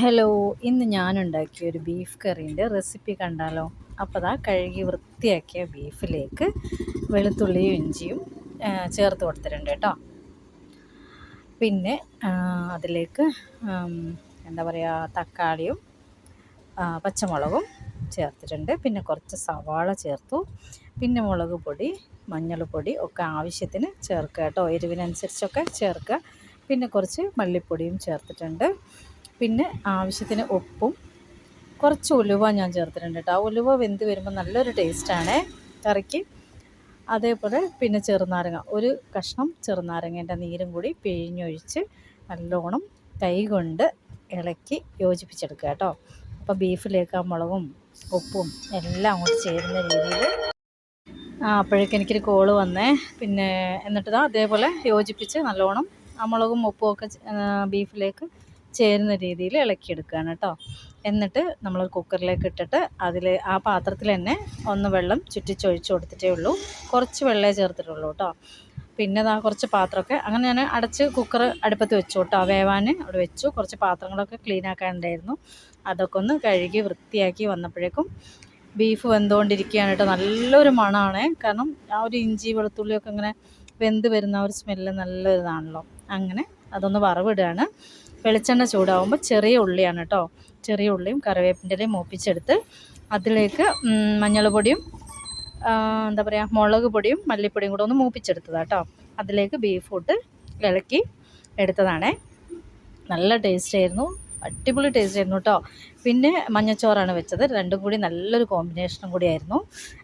Hello, ഇന്ന് ഞാനുണ്ടാക്കിയ ഒരു beef കറീൻ്റെ recipe കണ്ടാലോ? അപ്പോൾ ദാ കഴുകി വൃത്തിയാക്കിയ ബീഫിലേക്ക് വെളുത്തുള്ളിയും ഇഞ്ചിയും ചേർത്ത് കൊടുത്തിട്ടുണ്ട് കേട്ടോ. പിന്നെ അതിലേക്ക് എന്താ പറയുക, തക്കാളിയും പച്ചമുളകും ചേർത്തിട്ടുണ്ട്. പിന്നെ കുറച്ച് സവാള ചേർത്തു. പിന്നെ മുളക് പൊടി, മഞ്ഞൾപ്പൊടി ഒക്കെ ആവശ്യത്തിന് ചേർക്കുക കേട്ടോ, എരിവിനനുസരിച്ചൊക്കെ ചേർക്കുക. പിന്നെ കുറച്ച് മല്ലിപ്പൊടിയും ചേർത്തിട്ടുണ്ട്. പിന്നെ ആവശ്യത്തിന് ഉപ്പും കുറച്ച് ഉലുവ ഞാൻ ചേർത്തിട്ടുണ്ട് കേട്ടോ. ആ ഉലുവ വെന്ത് വരുമ്പോൾ നല്ലൊരു ടേസ്റ്റാണ് കറിക്ക്. അതേപോലെ പിന്നെ ചെറുനാരങ്ങ, ഒരു കഷ്ണം ചെറുനാരങ്ങേൻ്റെ നീരും കൂടി പിഴിഞ്ഞൊഴിച്ച് നല്ലോണം കൈ കൊണ്ട് ഇളക്കി യോജിപ്പിച്ചെടുക്കുക കേട്ടോ. അപ്പോൾ ബീഫിലേക്ക് ആ മുളകും ഉപ്പും എല്ലാം അങ്ങോട്ട് ചേരുന്ന രീതിയിൽ അപ്പോഴേക്കും എനിക്കൊരു കോള് വന്നേ. പിന്നെ എന്നിട്ട് അതേപോലെ യോജിപ്പിച്ച് നല്ലോണം ആ മുളകും ഉപ്പും ഒക്കെ ബീഫിലേക്ക് ചേരുന്ന രീതിയിൽ ഇളക്കിയെടുക്കുകയാണ് കേട്ടോ. എന്നിട്ട് നമ്മൾ കുക്കറിലേക്ക് ഇട്ടിട്ട് അതിൽ ആ പാത്രത്തിൽ തന്നെ ഒന്ന് വെള്ളം ചുറ്റിച്ചൊഴിച്ച് കൊടുത്തിട്ടേ ഉള്ളൂ. കുറച്ച് വെള്ളമേ ചേർത്തിട്ടുള്ളൂ കേട്ടോ. പിന്നെ കുറച്ച് പാത്രമൊക്കെ അങ്ങനെ ഞാൻ അടച്ച് കുക്കർ അടുപ്പത്ത് വെച്ചു കേട്ടോ, വേവാൻ അവിടെ വെച്ചു. കുറച്ച് പാത്രങ്ങളൊക്കെ ക്ലീൻ ആക്കാനുണ്ടായിരുന്നു, അതൊക്കെ ഒന്ന് കഴുകി വൃത്തിയാക്കി വന്നപ്പോഴേക്കും ബീഫ് വെന്തുകൊണ്ടിരിക്കുകയാണ് കേട്ടോ. നല്ലൊരു മണമാണ്, കാരണം ആ ഒരു ഇഞ്ചി വെളുത്തുള്ളിയൊക്കെ ഇങ്ങനെ വെന്ത് വരുന്ന ഒരു സ്മെല്ല് നല്ലൊരിതാണല്ലോ. അങ്ങനെ അതൊന്ന് വറവിടുകയാണ്. വെളിച്ചെണ്ണ ചൂടാവുമ്പോൾ ചെറിയ ഉള്ളിയാണ് കേട്ടോ, ചെറിയ ഉള്ളിയും കറിവേപ്പിൻ്റെ ഇലയും മൂപ്പിച്ചെടുത്ത് അതിലേക്ക് മഞ്ഞൾ പൊടിയും എന്താ പറയുക, മുളക് പൊടിയും മല്ലിപ്പൊടിയും കൂടെ ഒന്ന് മൂപ്പിച്ചെടുത്തതാണ് കേട്ടോ. അതിലേക്ക് ബീഫ് ഇട്ട് ഇളക്കി എടുത്തതാണേ. നല്ല ടേസ്റ്റായിരുന്നു, അടിപൊളി ടേസ്റ്റ് ആയിരുന്നു കേട്ടോ. പിന്നെ മഞ്ഞച്ചോറാണ് വെച്ചത്, രണ്ടും കൂടി നല്ലൊരു കോമ്പിനേഷനും കൂടിയായിരുന്നു.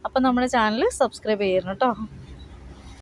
അപ്പോൾ നമ്മുടെ ചാനൽ സബ്സ്ക്രൈബ് ചെയ്യണം കേട്ടോ.